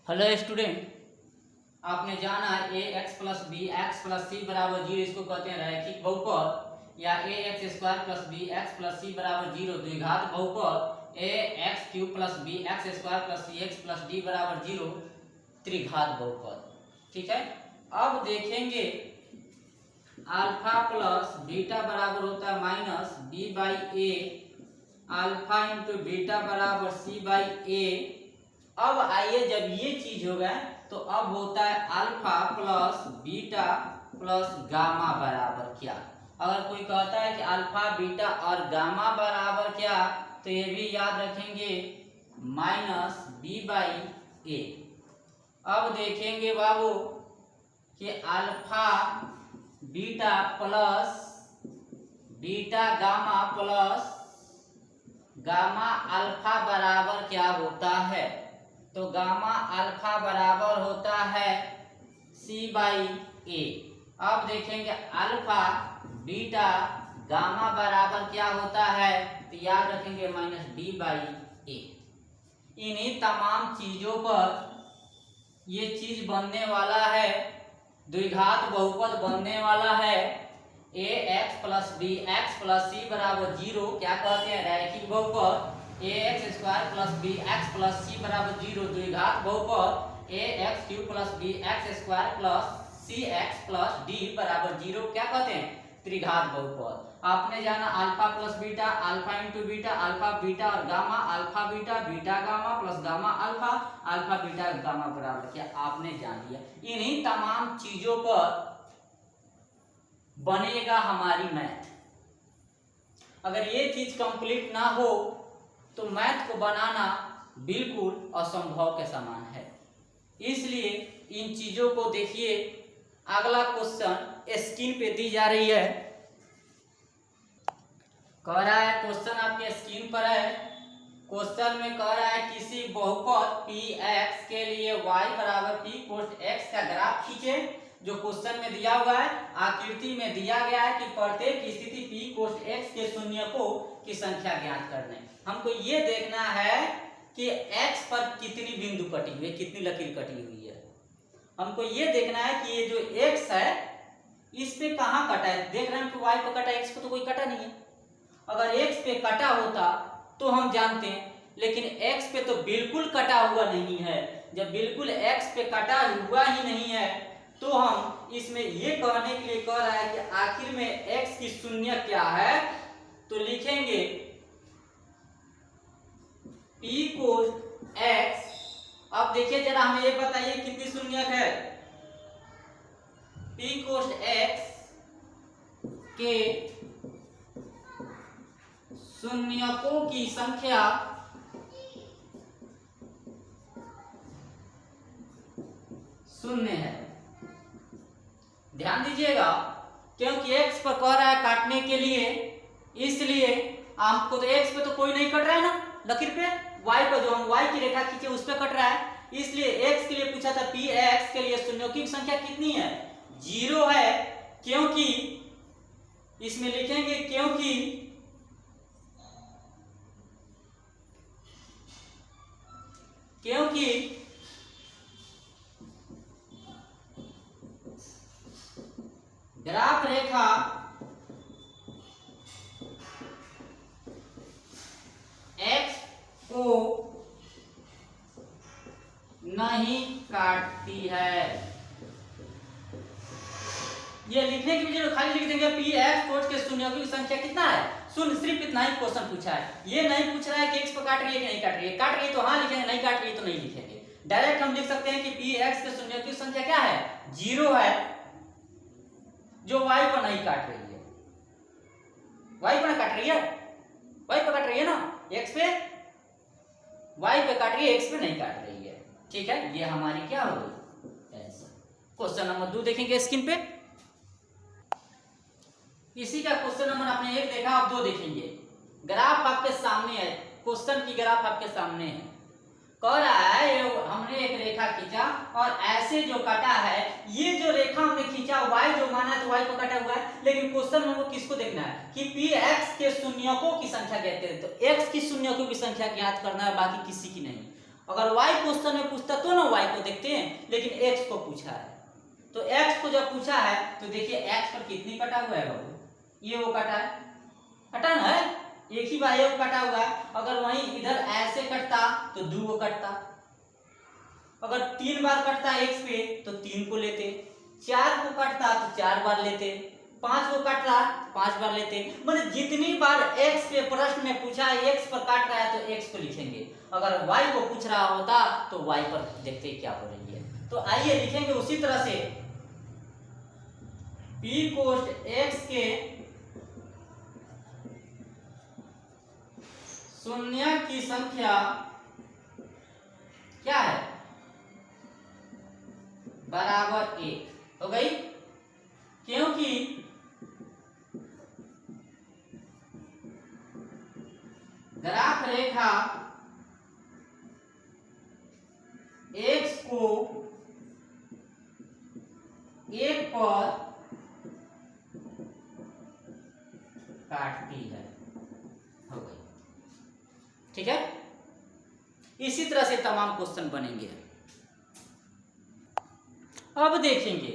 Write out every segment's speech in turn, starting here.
Hello student, आपने जाना a x plus b x plus c बराबर जीरो, इसको कहते हैं रैखिक बहुपद, या a x square plus b x plus c बराबर जीरो द्विघात बहुपद, a x cube plus b x square plus c x plus d बराबर जीरो त्रिघात बहुपद। ठीक है, अब देखेंगे अल्फा प्लस बीटा बराबर होता है minus B by A, alpha into beta बराबर सी बाई ए। अब आइए, जब ये चीज होगा तो अब होता है alpha plus beta plus gamma बराबर क्या। अगर कोई कहता है कि अल्फा बीटा और गामा बराबर क्या, तो ये भी याद रखेंगे माइनस बी बाई ए। अब देखेंगे बाबू कि alpha beta plus beta gamma plus gamma alpha बराबर क्या होता है, तो गामा अल्फा बराबर होता है सी बाई ए। अब देखेंगे अल्फा बीटा गामा बराबर क्या होता है, तो याद रखेंगे माइनस डी बाई ए। इन्हीं तमाम चीजों पर ये चीज बनने वाला है, द्विघात बहुपद बनने वाला है। A x plus b x plus c बराबर जीरो क्या कहते हैं, रैखिक बहुपद। A x square plus b x plus c बराबर जीरो द्विघात बहुपद। A x cube plus b x square plus c x plus d बराबर जीरो क्या कहते हैं, त्रिघात बहुपद। आपने जाना alpha plus beta, alpha into beta, alpha beta और gamma, alpha beta beta gamma plus gamma alpha, alpha beta gamma बराबर क्या आपने जान लिया। इन्हीं तमाम चीजों पर बनेगा हमारी मैथ। अगर ये चीज कंप्लीट ना हो तो मैथ को बनाना बिल्कुल असंभव के समान है। इसलिए इन चीजों को देखिए। अगला क्वेश्चन स्क्रीन पे दी जा रही है, कह रहा है, क्वेश्चन आपके स्क्रीन पर है। क्वेश्चन में कह रहा है किसी बहुपद पी एक्स के लिए y बराबर पी कोस एक्स का ग्राफ खींचे। जो क्वेश्चन में दिया हुआ है, आकृति में दिया गया है कि प्रत्येक स्थिति पी कोस एक्स के शून्यकों की संख्या ज्ञात करने। हमको ये देखना है कि x पर कितनी बिंदु कटी हुई है, कितनी लकीर कटी हुई है। हमको ये देखना है कि ये जो x है इस पे कहाँ कटा है। देख रहे हैं कि y पे कटा है, x पे तो कोई कटा नहीं है। अगर x पे कटा होता तो हम जानते हैं, लेकिन x पे तो बिल्कुल कटा हुआ नहीं है। जब बिल्कुल x पे कटा हुआ ही नहीं है तो हम इसमें ये कहने के लिए कह रहा है कि आखिर में x की शून्य क्या है, तो लिखेंगे p कोस x। अब देखिए जरा हमें ये बताइए कितनी शून्यक है। p कोस x के शून्यकों की संख्या शून्य है। ध्यान दीजिएगा, क्योंकि x पर कह रहा है काटने के लिए, इसलिए आपको तो x पे तो कोई नहीं कट रहा है ना लकीर पे, y पर जो हम y की रेखा खींचे उस पे कट रहा है। इसलिए x के लिए पूछा था, पी एक्स के लिए शून्यों की संख्या कितनी है, जीरो है। क्योंकि इसमें लिखेंगे क्योंकि ग्राफ रेखा x को नहीं काटती है। ये लिखने की वजह खाली लिख देंगे पी एक्स कोस के शून्यों की संख्या कितना है, शून्य। सिर्फ इतना ही क्वेश्चन पूछा है, ये नहीं पूछ रहा है कि x पर काट रही है कि नहीं काट रही है। काट रही है तो हाँ लिखेंगे, नहीं काट रही है तो नहीं लिखेंगे। डायरेक्ट हम लिख सकते हैं कि पी एक्स के शून्यों की संख्या क्या है, जीरो है, जो y पर नहीं काट रही है। y पर काट रही है, y पर काट रही है ना, x पे y पे काट रही है, x पे नहीं काट रही है। ठीक है, ये हमारी क्या होगी ऐसा। क्वेश्चन नंबर 2 देखेंगे स्क्रीन पे। इसी का क्वेश्चन नंबर आपने 1 देखा, आप 2 देखेंगे। ग्राफ आपके सामने है, क्वेश्चन की ग्राफ आपके सामने है। कह रहा है हमने एक रेखा खींचा और ऐसे जो कटा है, ये जो रेखा हमने खींचा y जो माना है तो y को कटा हुआ है। लेकिन क्वेश्चन में वो किसको देखना है कि पी एक्स के शून्यकों की संख्या कहते हैं, तो x की शून्यकों की संख्या ज्ञात करना है, बाकी किसी की नहीं। अगर y क्वेश्चन में पूछता तो ना y को देखते हैं, लेकिन x को पूछा है। तो x को जब पूछा है तो देखिए x पर कितनी कटा हुआ है बाबू, ये वो कटा है, कटा ना है, एक ही बार ये वो कटा हुआ है। अगर वहीं इधर ऐसे कटता तो 2 को कटता, अगर 3 बार कटता x पे तो 3 को लेते, 4 को कटता तो 4 बार लेते, 5 को काट रहा 5 बार लेते। मतलब जितनी बार x के प्रश्न में पूछा है x पर काट रहा है तो x को लिखेंगे, अगर y को पूछ रहा होता तो y पर देखते क्या हो रही है। तो आइए लिखेंगे उसी तरह से p कोष्ट x के शून्य की संख्या क्या है, बराबर 1 हो गई, क्योंकि ग्राफ रेखा x को 1 पर काटती है, हो गई। ठीक है, इसी तरह से तमाम क्वेश्चन बनेंगे। अब देखेंगे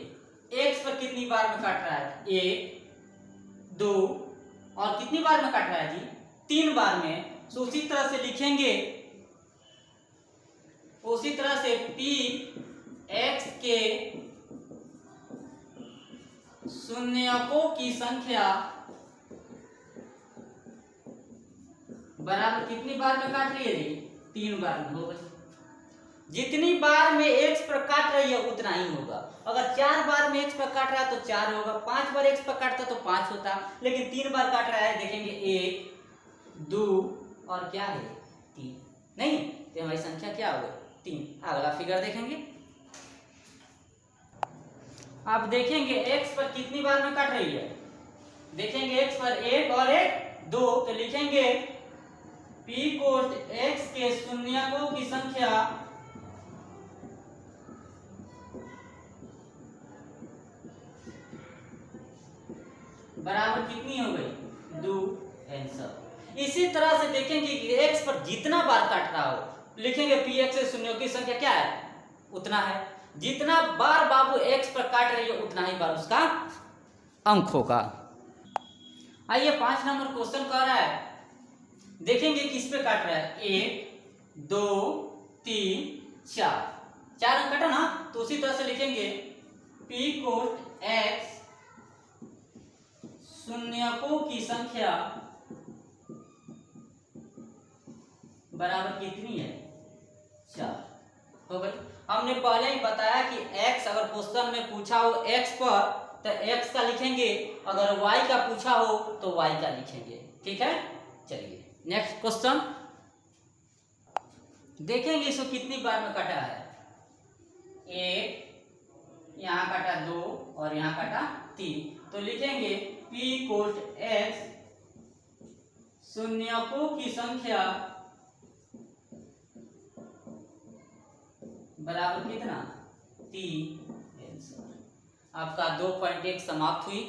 x पर कितनी बार में काट रहा है, 1 2 और कितनी बार में काट रहा है जी, 3 बार में। तो उसी तरह से लिखेंगे, उसी तरह से p x के शून्यकों की संख्या बराबर कितनी बार में काट रही है जी, 3 बार में। होगा जितनी बार में x पर काट रही है उतना ही होगा। अगर 4 बार में x पर काट रहा है तो 4 होगा, 5 बार x पर काटता तो 5 होता, लेकिन 3 बार काट रहा है, देखेंगे 1 2 और क्या है 3, नहीं तो हमारी संख्या क्या होगा 3। अगला फिगर देखेंगे, आप देखेंगे x पर कितनी बार में काट रही है, देखेंगे x पर 1 और 1 2, तो लिखेंगे p कोष्ट x के शून्यकों की संख्या बराबर कितनी हो गई 2 आंसर। इसी तरह से देखेंगे कि x पर जितना बार काट रहा हो, लिखेंगे p x के शून्यों की संख्या क्या है उतना है, जितना बार बाबू x पर काट रही है उतना ही बार उसका अंक होगा। आइए 5 नंबर क्वेश्चन कह रहा है, देखेंगे किस पे काट रहा है, 1 2 3 4 अंक कटा ना, तो उसी तरह से लिखेंगे p कोष्ट x शून्यकों की संख्या बराबर कितनी है 4, हो गई। हमने पहले ही बताया कि x अगर क्वेश्चन में पूछा हो x पर तो x का लिखेंगे, अगर y का पूछा हो तो y का लिखेंगे। ठीक है, चलिए नेक्स्ट क्वेश्चन देखेंगे, इसको कितनी बार में काटा है, 1 यहाँ काटा 2 और यहाँ काटा 3, तो लिखेंगे p कोष्ट x शून्यकों की संख्या बराबर कितना 3 आंसर। आपका 2.1 समाप्त हुई।